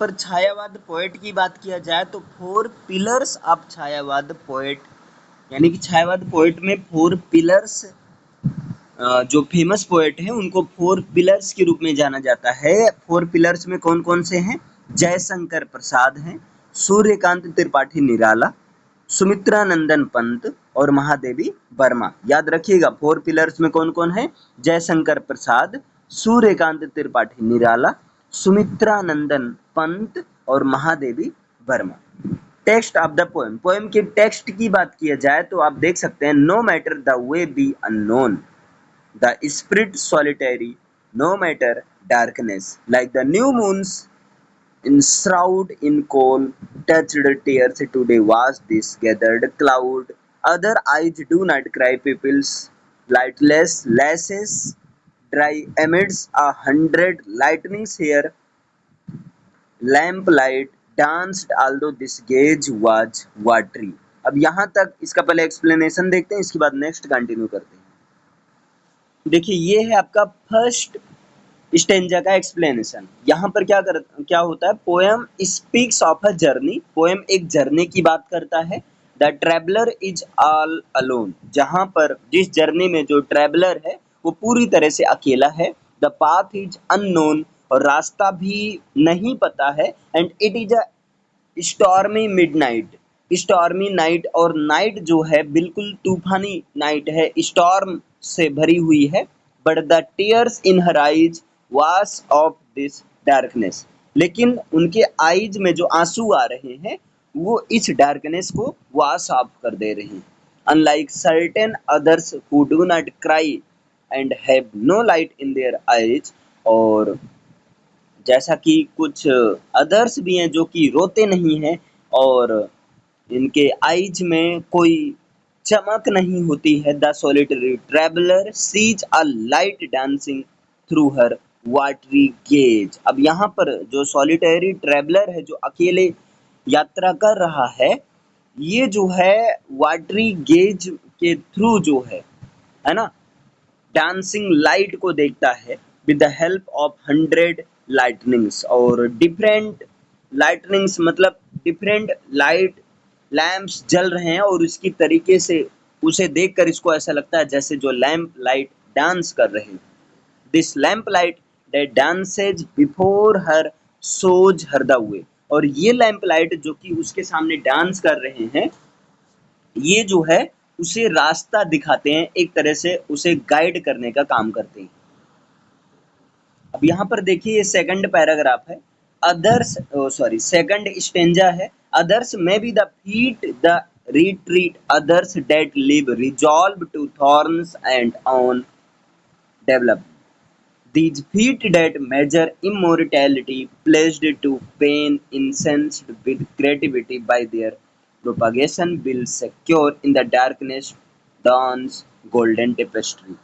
पर छायावाद पोएट की बात किया जाए तो four pillars of Chhayavad poet, यानी कि छायावाद पोएट में फोर पिलर्स, जो फेमस पोएट हैं उनको फोर पिलर्स के रूप में जाना जाता है। फोर पिलर्स में कौन कौन से हैं? जयशंकर प्रसाद हैं, सूर्यकांत त्रिपाठी निराला, सुमित्रा नंदन पंत और महादेवी वर्मा। याद रखिएगा फोर पिलर्स में कौन कौन है? जयशंकर प्रसाद, सूर्यकांत त्रिपाठी निराला, सुमित्रा नंदन पंत और Mahadevi Verma. Text of the poem, poem के टेक्स्ट की बात किया जाए तो आप देख सकते हैं, no matter the way be unknown, the spirit solitary, no matter darkness, like the new moons enshroud in coal, touched tears today was this gathered cloud. Other eyes do not cry, people's lightless lashes dry amidst 100 lightnings here. Lamplight danced although this gauge was watery. अब यहाँ तक इसका पहले explanation देखते हैं, इसके बाद next continue करते हैं। देखिए ये है आपका फर्स्ट स्टेंजा का एक्सप्लेनेशन। यहाँ पर क्या होता है? Poem speaks of a journey, poem एक जर्नी की बात करता है। The traveller is all alone, जहाँ पर जिस जर्नी में जो ट्रैवलर है वो पूरी तरह से अकेला है। द पाथ इज अननोन, और रास्ता भी नहीं पता है। And it is a stormy midnight, stormy night, और नाइट जो है बिल्कुल तूफानी नाइट है, स्टॉर्म से भरी हुई है। But the tears in her eyes wash off this darkness, लेकिन उनके आईज में जो आंसू आ रहे हैं वो इस डार्कनेस को वॉश ऑफ कर दे रहे हैं। Unlike certain others who do not cry and have no light in their eyes, और जैसा कि कुछ अदर्स भी हैं जो कि रोते नहीं हैं और इनके आईज में कोई चमक नहीं होती है। The solitary traveller sees a light dancing through her watery gauge. अब यहाँ पर जो सॉलिटरी ट्रैवलर है, जो अकेले यात्रा कर रहा है, ये जो है वाटरी गेज के थ्रू जो है ना, डांसिंग लाइट को देखता है with the help of 100 lightnings, और डिफरेंट लाइटनिंग्स मतलब डिफरेंट लाइट लैंप्स जल रहे हैं, और उसकी तरीके से उसे देखकर इसको ऐसा लगता है जैसे जो लैंप लाइट डांस कर रहे हैं। This lamp light that dances before her shows her the way, और ये लैंप लाइट जो कि उसके सामने डांस कर रहे हैं, ये जो है उसे रास्ता दिखाते हैं, एक तरह से उसे गाइड करने का काम करते हैं। अब यहाँ पर देखिए ये सेकंड पैराग्राफ है। अदर्स सॉरी सेकंड स्टेंजा है। Others may be the feet the retreat, others that live resolve to thorns and on develop. These feet that measure immortality, pledged to pain, incensed with creativity by their propagation, will secure in the darkness dawn's golden tapestry.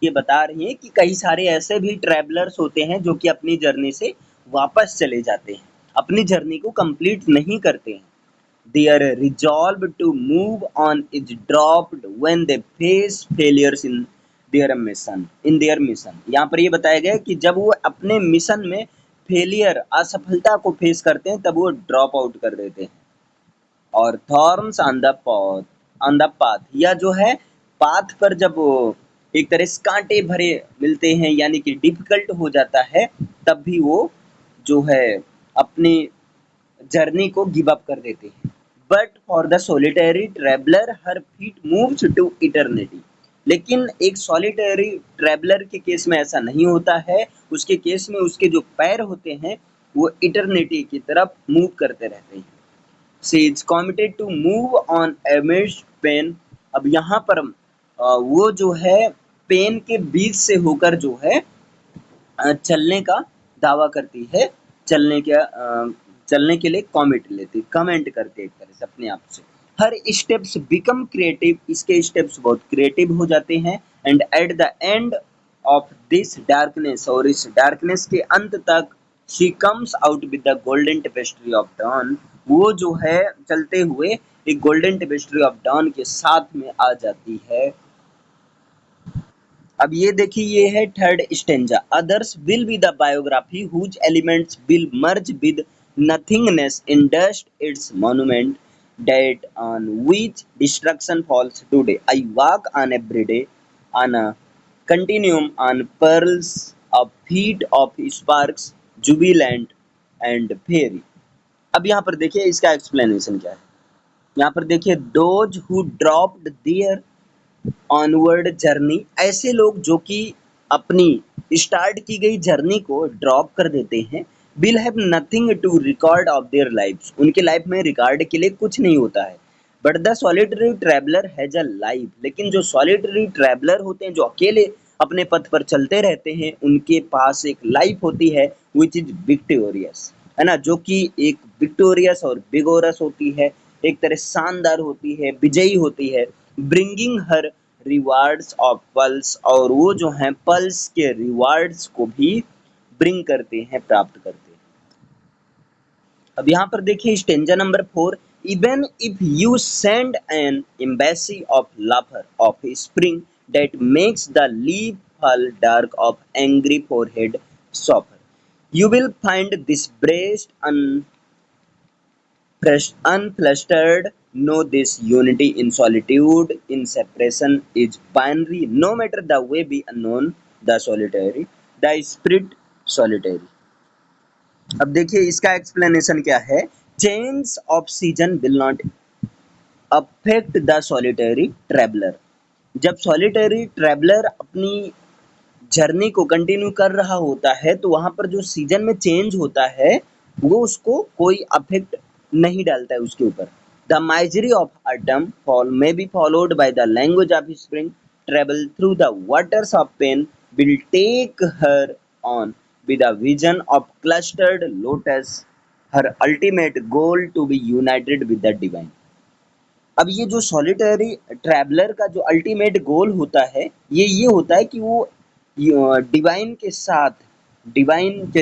ये बता रही हैं कि कई सारे ऐसे भी travellers होते हैं जो कि अपनी जर्नी से वापस चले जाते हैं, अपनी जर्नी को कंप्लीट नहीं करते हैं। Their resolve to move on is dropped when they face failures in their mission. यहाँ पर ये बताया गया है कि जब वो अपने मिशन में फेलियर असफलता को फेस करते हैं तब वो ड्रॉप आउट कर देते हैं। और थॉर्न्स ऑन द पाथ, या जो है पाथ पर जब वो एक तरह से कांटे भरे मिलते हैं यानी कि डिफिकल्ट हो जाता है, तब भी वो जो है अपनी जर्नी को गिव अप कर देते हैं। But for the solitary traveller her feet moves to eternity, लेकिन एक सॉलिटरी ट्रैवलर के केस में ऐसा नहीं होता है। उसके केस में उसके जो पैर होते हैं वो इटर्निटी की तरफ मूव करते रहते हैं। She is committed to move on amidst pain. अब यहाँ पर वो जो है पेन के बीच से होकर जो है चलने का दावा करती है, चलने के लिए कमेंट करती है एक तरह से अपने आप से। हर स्टेप्स बिकम क्रिएटिव, इसके स्टेप्स बहुत क्रिएटिव हो जाते हैं। And at the end of this darkness, और इस डार्कनेस के अंत तक, she comes out with the golden tapestry of dawn, वो जो है चलते हुए एक गोल्डन टेपेस्ट्री ऑफ डॉन के साथ में आ जाती है। अब ये देखिए, ये है third stanza. Others will be the biography whose elements will merge with nothingness in dust its monument date on which destruction falls today I walk on every day on a continuum on pearls of feet of sparks jubilant and fairy। अब यहाँ पर देखिए इसका explanation क्या है। यहाँ पर देखिए, those who dropped their onward journey, ऐसे लोग जो कि अपनी स्टार्ट की गई जर्नी को ड्रॉप कर देते हैं, will have nothing to record of their lifes, उनके लाइफ में रिकॉर्ड के लिए कुछ नहीं होता है। But the solitary traveller has a life, लेकिन जो सॉलिटरी ट्रैवलर होते हैं, जो अकेले अपने पथ पर चलते रहते हैं, उनके पास एक लाइफ होती है विच इज विक्टोरियस, है ना, जो कि एक विक्टोरियस और बिगोरस होती है, एक तरह शानदार होती है, विजयी होती है। Bringing her rewards of pulse, और वो जो हैं पल्स के रिवार्ड्स को भी ब्रिंग करते हैं, प्राप्त करते हैं। अब यहाँ पर देखिए stanza number 4। Even if you send an embassy of laughter of spring that makes the leaf fall dark of angry forehead softer, you will find this breast unflustered. Know this unity in solitude, in separation is binary. No matter the way be unknown, the solitary, the spirit solitary। अब देखिए इसका explanation क्या है। Change off season will not affect the solitary traveller. जब solitary traveller अपनी journey को continue कर रहा होता है, तो वहां पर जो सीजन में चेंज होता है वो उसको कोई अफेक्ट नहीं डालता है उसके ऊपर। The misery of autumn fall may be followed by the language of spring travel through the waters of pain will take her on with a vision of clustered lotus, her ultimate goal to be united with the divine. अब ये जो solitary traveller का जो ultimate goal होता है, ये होता है कि वो डिवाइन के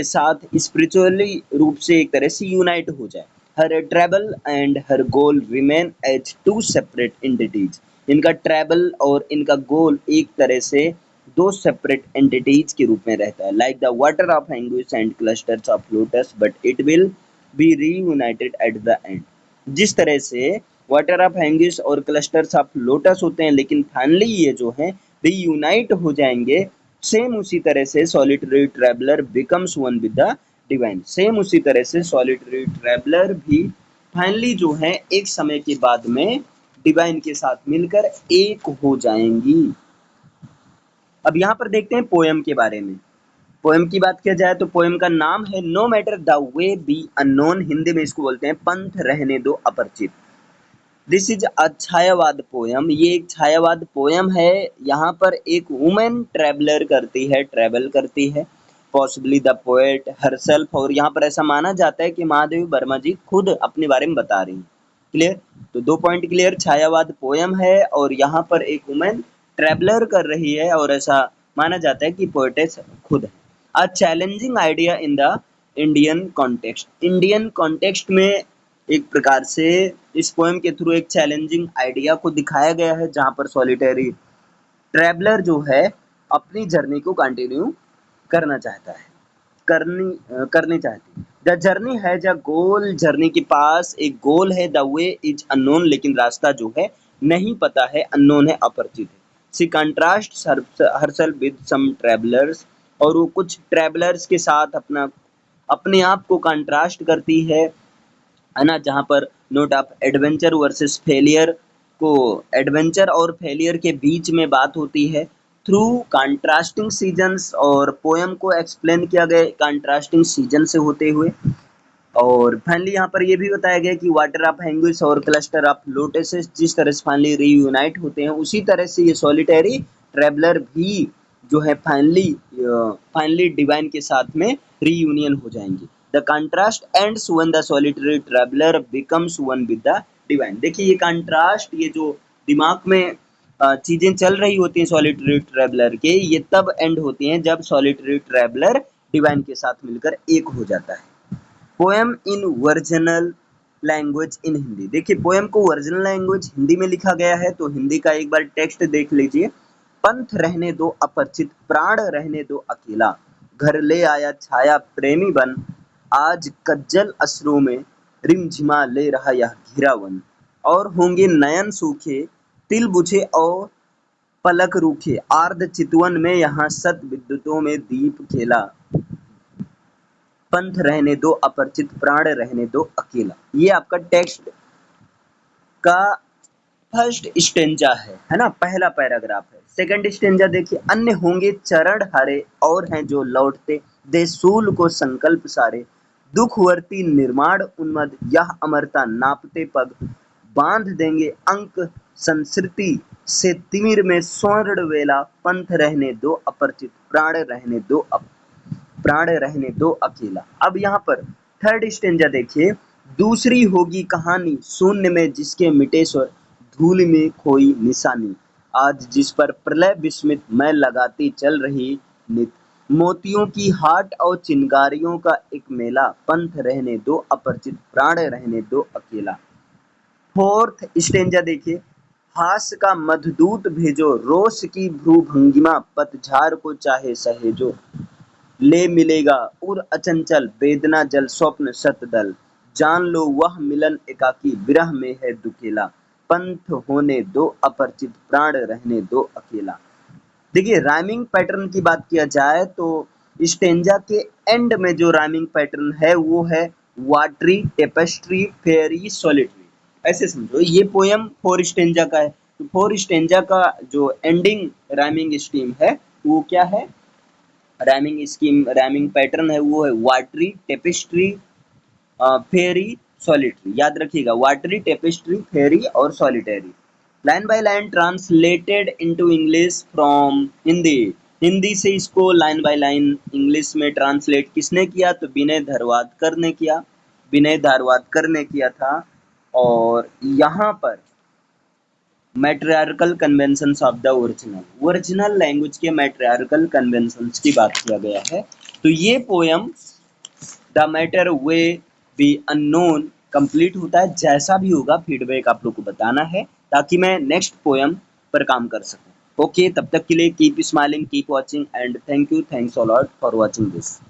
साथ स्पिरिचुअली रूप से एक तरह से यूनाइट हो जाए। हर ट्रैवल एंड हर goal remain as two separate entities. इनका ट्रैवल और इनका गोल एक तरह से दो सेपरेट एंटिटीज के रूप में रहता है। Like the water of anguish and clusters of lotus, but it will be reunited eight the and. जिस तरह से वाटर ऑफ एंग्विश और क्लस्टर्स ऑफ लोटस होते हैं, लेकिन फाइनली ये जो हैं रीयूनाइट हो जाएंगे। सेम उसी तरह से solitary traveller becomes one with the divine. Same उसी तरह से सॉलिटरी ट्रैवलर भी फाइनली जो है एक समय के बाद में डिवाइन के साथ मिलकर एक हो जाएंगी। अब यहाँ पर देखते हैं पोएम के बारे में। पोएम की बात किया जाए तो पोएम का नाम है no matter the way be unknown. Hindi में इसको बोलते हैं पंथ रहने दो अपरिचित। This is a Chhayavad poem. ये एक छायावाद पोयम है। यहाँ पर एक वुमेन ट्रैवल करती है, पॉसिबली द पोएट हरसेल्फ। और यहाँ पर ऐसा माना जाता है कि महादेवी वर्मा जी खुद अपने बारे में बता रही हैं। क्लियर? तो 2 पॉइंट क्लियर। छायावाद पोयम है और यहाँ पर एक वुमेन ट्रैवलर कर रही है, और ऐसा माना जाता है कि पोएटेस खुद है। अ challenging idea in the Indian context. Indian context में एक प्रकार से इस पोएम के थ्रू एक चैलेंजिंग आइडिया को दिखाया गया है, जहाँ पर सॉलिटरी ट्रैवलर जो है अपनी जर्नी को कंटिन्यू करना चाहता है, करनी चाहती है। The journey has a goal. Journey के पास एक गोल है। द वे इज अननोन, लेकिन रास्ता जो है नहीं पता है, अननोन है, अपरिचित है। She contrast herself with some travellers, और वो कुछ ट्रैवलर्स के साथ अपने आप को कंट्रास्ट करती है ना, जहाँ पर note of adventure versus failure को, एडवेंचर और फेलियर के बीच में बात होती है थ्रू कंट्रास्टिंग सीजन्स। और पोएम को एक्सप्लेन किया गया कंट्रास्टिंग सीजन से होते हुए। और फाइनली यहाँ पर ये भी बताया गया कि वाटर ऑफ एंग्विश और क्लस्टर ऑफ लोटसेस जिस तरह से फाइनली रीयूनाइट होते हैं, उसी तरह से ये सॉलिटरी ट्रैवलर भी जो है फाइनली डिवाइन के साथ में रीयूनियन हो जाएंगे। The contrast ends when the solitary traveller becomes one with the divine. देखिए ये कंट्रास्ट, ये जो दिमाग में चीजें चल रही होती हैं सॉलिटरी ट्रैवलर के, ये तब एंड होती हैं जब सॉलिटरी ट्रैवलर डिवाइन के साथ मिलकर एक हो जाता है। Poem in vernacular language in Hindi. देखिए पोएम को ओरिजिनल लैंग्वेज हिंदी में लिखा गया है, तो हिंदी का एक बार टेक्स्ट देख लीजिए। पंथ रहने दो अपरिचित, प्राण रहने दो अकेला, घर ले आया छाया प्रेमी बन, आज कज्जल अश्रु में रिमझिमा ले रहा यह घिरा वन, और होंगे नयन सूखे तिल बुझे और पलक रूखे, आर्द्र चितवन में यहाँ सत विद्युतों में दीप खेला, पंथ रहने दो अपरिचित, प्राण रहने दो अकेला। ये आपका टेक्स्ट का फर्स्ट स्टेंजा है ना, पहला पैराग्राफ है। सेकंड स्टेंजा देखिए, अन्य होंगे चरण हरे और हैं जो लौटते, दे सूल को संकल्प सारे, दुखवर्ती निर्माण उन्मद, यह अमरता नापते पग, बांध देंगे अंक संस्कृति से तिमिर में स्वर्ण वेला, पंथ रहने दो अपरिचित, प्राण रहने दो अकेला। अब यहाँ पर थर्ड स्टेंजा देखिए, दूसरी होगी कहानी शून्य में जिसके मिटे स्वर, धूल में खोई निशानी, आज जिस पर प्रलय विस्मित मैं लगाती चल रही नित, मोतियों की हाट और चिंगारियों का एक मेला, पंथ रहने दो अपरिचित, प्राण रहने दो अकेला। फोर्थ स्टेंजा देखिए, हास का मधुदूत भेजो, रोष की भ्रूभंगिमा पतझार को चाहे सहेजो, ले मिलेगा उर अचंचल वेदना जल स्वप्न सतदल, जान लो वह मिलन एकाकी विरह में है दुकेला, पंथ होने दो अपरिचित, प्राण रहने दो अकेला। देखिए राइमिंग पैटर्न की बात किया जाए तो स्टेंजा के एंड में जो राइमिंग पैटर्न है वो है वाटरी, टेपेस्ट्री, फेयरी, सॉलिटरी। ऐसे समझो ये पोयम 4 स्टेंजा का है, तो 4 स्टेंजा का जो एंडिंग राइमिंग स्कीम है वो क्या है, राइमिंग पैटर्न है वो है वाटरी, टेपेस्ट्री, फेयरी, सॉलिटरी। याद रखिएगा वाटरी, टेपेस्ट्री, फेयरी और solitary. Line by line translated into English from Hindi, Hindi से इसको लाइन बाय लाइन इंग्लिश में ट्रांसलेट किसने किया, तो विनय धारवाडकर ने किया था। और यहाँ पर matriarchal conventions of the original language के मैट्रियार्कल कन्वेंशंस की बात किया गया है। तो ये poem the matter way be unknown complete होता है। जैसा भी होगा फीडबैक आप लोग को बताना है ताकि मैं नेक्स्ट पोयम पर काम कर सकूं। ओके, तब तक के लिए keep smiling, keep watching and thank you, thanks a lot for watching this.